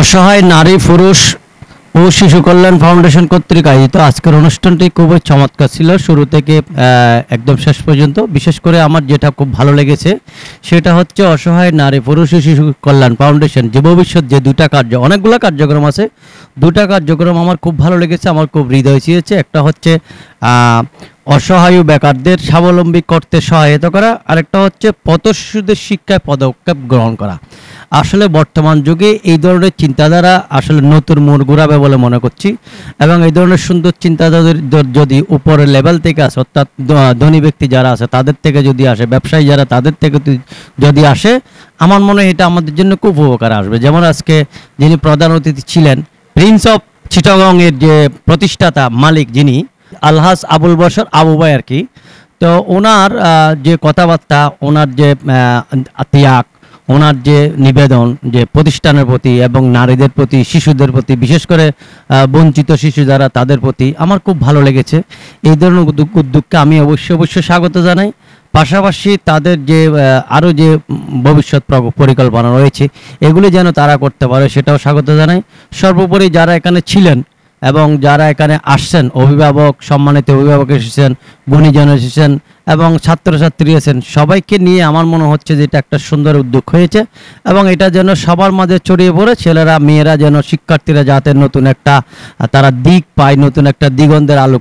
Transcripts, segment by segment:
অসহায় নারী পুরুষ ও শিশু কল্যাণ ফাউন্ডেশন কর্তৃক আয়োজিত আজকের অনুষ্ঠানটি খুবই চমৎকার ছিল, শুরু থেকে একদম শেষ পর্যন্ত। বিশেষ করে আমার যেটা খুব ভালো লেগেছে সেটা হচ্ছে অসহায় নারী পুরুষ ও শিশু কল্যাণ ফাউন্ডেশন যে ভবিষ্যৎ যে দুটা অনেকগুলো কার্যক্রম আছে, দুটা কার্যক্রম আমার খুব ভালো লেগেছে, আমার খুব হৃদয় ছুঁয়েছে। একটা হচ্ছে অসহায় বেকারদের স্বাবলম্বী করতে সহায়তা করা, আরেকটা হচ্ছে পথশিশুদের শিক্ষায় পদক্ষেপ গ্রহণ করা। আসলে বর্তমান যুগে এই ধরনের চিন্তাধারা আসলে নতুন মোড় ঘুরাবে বলে মনে করছি, এবং এই ধরনের সুন্দর চিন্তাধারা যদি উপরের লেভেল থেকে আসে, অর্থাৎ ধনী ব্যক্তি যারা আছে তাদের থেকে যদি আসে, ব্যবসায়ী যারা তাদের থেকে যদি আসে, আমার মনে হয় এটা আমাদের জন্য খুব উপকার আসবে। যেমন আজকে যিনি প্রধান অতিথি ছিলেন, প্রিন্স অফ চিটাগংয়ের যে প্রতিষ্ঠাতা মালিক যিনি আলহাজ আবুল বশর আবু ভাই আর কি, তো ওনার যে কথাবার্তা, ওনার যে ত্যাগ, ওনার যে নিবেদন যে প্রতিষ্ঠানের প্রতি এবং নারীদের প্রতি, শিশুদের প্রতি, বিশেষ করে বঞ্চিত শিশু যারা তাদের প্রতি আমার খুব ভালো লেগেছে। এই ধরনের উদ্যোগকে আমি অবশ্যই স্বাগত জানাই। পাশাপাশি তাদের যে আরও যে ভবিষ্যৎ পরিকল্পনা রয়েছে এগুলি যেন তারা করতে পারে সেটাও স্বাগত জানাই। সর্বোপরি যারা এখানে ছিলেন এবং যারা এখানে আসছেন, অভিভাবক, সম্মানিত অভিভাবক এসেছেন, গুণীজন এসেছেন এবং ছাত্রছাত্রী এসেছেন, সবাইকে নিয়ে আমার মনে হচ্ছে যে এটা একটা সুন্দর উদ্যোগ হয়েছে এবং এটা যেন সবার মাঝে ছড়িয়ে পড়ে, ছেলেরা মেয়েরা যেন, শিক্ষার্থীরা যাতে নতুন একটা তারা দিক পায়, নতুন একটা দিগন্তের আলো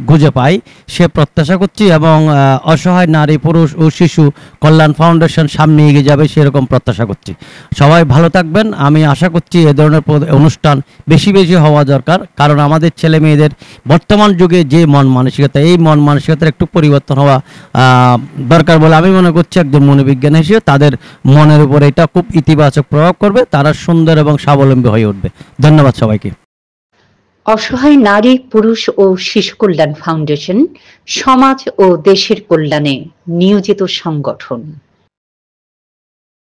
খুঁজে পায় সে প্রত্যাশা করছি। এবং অসহায় নারী পুরুষ ও শিশু কল্যাণ ফাউন্ডেশন সামনে এগিয়ে যাবে সেরকম প্রত্যাশা করছি। সবাই ভালো থাকবেন। আমি আশা করছি এ ধরনের অনুষ্ঠান বেশি বেশি হওয়া দরকার, কারণ আমাদের ছেলে মেয়েদের বর্তমান যুগে যে মন মানসিকতা, এই মন মানসিকতার একটু পরিবর্তন হওয়া দরকার বলে আমি মনে করছি। একজন মনোবিজ্ঞানী হিসেবে তাদের মনের উপর এটা খুব ইতিবাচক প্রভাব করবে, তারা সুন্দর এবং স্বাবলম্বী হয়ে উঠবে। ধন্যবাদ সবাইকে। অসহায় নারী পুরুষ ও শিশু কল্যাণ ফাউন্ডেশন সমাজ ও দেশের কল্যাণে নিয়োজিত সংগঠন।